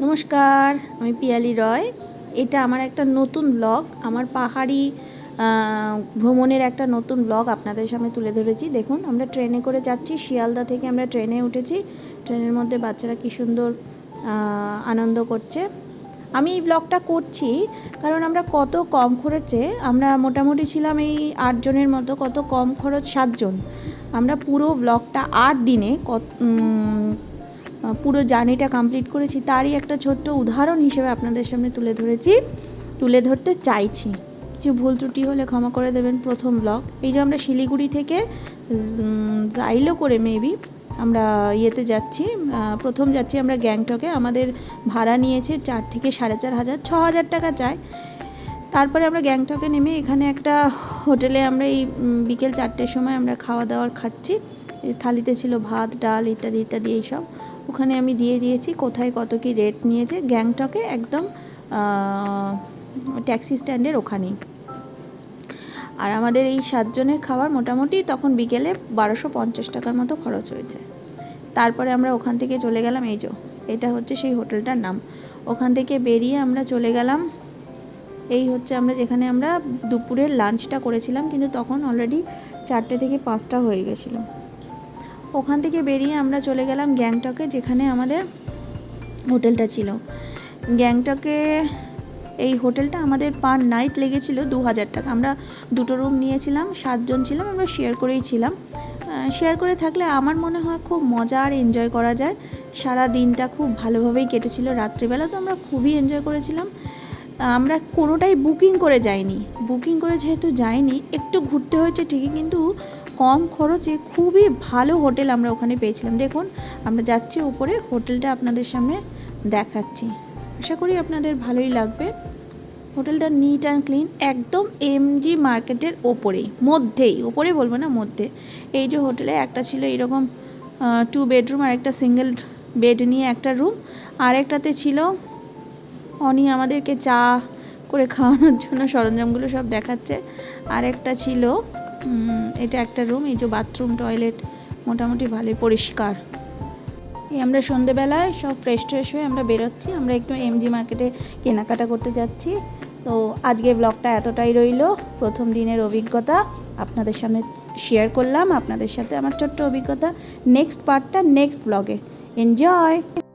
নমস্কার, আমি পিয়ালি রয়। এটা আমার একটা নতুন ব্লগ, আমার পাহাড়ি ভ্রমণের একটা নতুন ব্লগ আপনাদের সামনে তুলে ধরেছি। দেখুন, আমরা ট্রেনে করে যাচ্ছি, শিয়ালদা থেকে আমরা ট্রেনে উঠেছি। ট্রেনের মধ্যে বাচ্চারা কী সুন্দর আনন্দ করছে। আমি এই ব্লগটা করছি কারণ আমরা কত কম খরচে, আমরা মোটামুটি ছিলাম এই 8 জনের মতো, কত কম খরচ 7 জন। আমরা পুরো ব্লগটা 8 দিনে পুরো জার্নিটা কমপ্লিট করেছি, তারই একটা ছোট্ট উদাহরণ হিসেবে আপনাদের সামনে তুলে ধরতে চাইছি। কিছু ভুল ত্রুটি হলে ক্ষমা করে দেবেন। প্রথম ব্লগ এই যে আমরা শিলিগুড়ি থেকে জাইলো করে মেবি আমরা ইয়েতে যাচ্ছি, প্রথম যাচ্ছি আমরা গ্যাংটকে। আমাদের ভাড়া নিয়েছে 4 থেকে 4,500, 6,000 টাকা চায়। তারপরে আমরা গ্যাংটকে নেমে এখানে একটা হোটেলে আমরা এই বিকেল 4টের সময় আমরা খাওয়া দাওয়ার খাচ্ছি। থালিতে ছিল ভাত, ডাল ইত্যাদি ইত্যাদি এইসব। ওখানে আমি দিয়ে দিয়েছি কোথায় কত কি রেট নিয়েছে, গ্যাংটকে একদম ট্যাক্সি স্ট্যান্ডের ওখানেই। আর আমাদের এই 7 জনের খাবার মোটামুটি তখন বিকেলে 1250 টাকার মতো খরচ হয়েছে। তারপরে আমরা ওখান থেকে চলে গেলাম, এই যে এটা হচ্ছে সেই হোটেলটার নাম। ওখান থেকে বেরিয়ে আমরা চলে গেলাম, এই হচ্ছে আমরা যেখানে আমরা দুপুরের লাঞ্চটা করেছিলাম, কিন্তু তখন অলরেডি 4টে থেকে 5টা হয়ে গেছিলো। ওখান থেকে বেরিয়ে আমরা চলে গেলাম গ্যাংটকে, যেখানে আমাদের হোটেলটা ছিল। গ্যাংটকে এই হোটেলটা আমাদের পার নাইট লেগেছিল 2,000 টাকা। আমরা 2টো রুম নিয়েছিলাম, 7 জন ছিলাম, আমরা শেয়ার করেই ছিলাম। শেয়ার করে থাকলে আমার মনে হয় খুব মজা আর এনজয় করা যায়। সারা দিনটা খুব ভালোভাবেই কেটেছিল। রাত্রিবেলা তো আমরা খুবই এনজয় করেছিলাম। আমরা কোনোটাই বুকিং করে যাইনি, যেহেতু যাইনি, একটু ঘুরতে হয়েছে ঠিকই, কিন্তু কম খরচে খুবই ভালো হোটেল আমরা ওখানে পেয়েছিলাম। দেখুন, আমরা যাচ্ছি উপরে, হোটেলটা আপনাদের সামনে দেখাচ্ছি। আশা করি আপনাদের ভালোই লাগবে। হোটেলটা নিট অ্যান্ড ক্লিন, একদম এমজি মার্কেটের ওপরে বলবো না, মধ্যে। এই যে হোটেলে একটা ছিল এরকম 2 বেডরুম আর একটা সিঙ্গেল বেড নিয়ে একটা রুম, আর একটাতে ছিল অনি আমাদেরকে চা করে খাওয়ানোর জন্য সরঞ্জামগুলো সব দেখাচ্ছে। আর একটা ছিল এটা একটা রুম, এই যে বাথরুম টয়লেট মোটামুটি ভালোই পরিষ্কার। এই আমরা সন্ধেবেলায় সব ফ্রেশ হয়ে আমরা বেরোচ্ছি, আমরা একটু এমজি মার্কেটে কেনাকাটা করতে যাচ্ছি। তো আজকে ব্লগটা এতটাই রইল। প্রথম দিনের অভিজ্ঞতা আপনাদের সামনে শেয়ার করলাম, আপনাদের সাথে আমার ছোট্ট অভিজ্ঞতা। নেক্সট পার্টটা নেক্সট ব্লগে। এনজয়।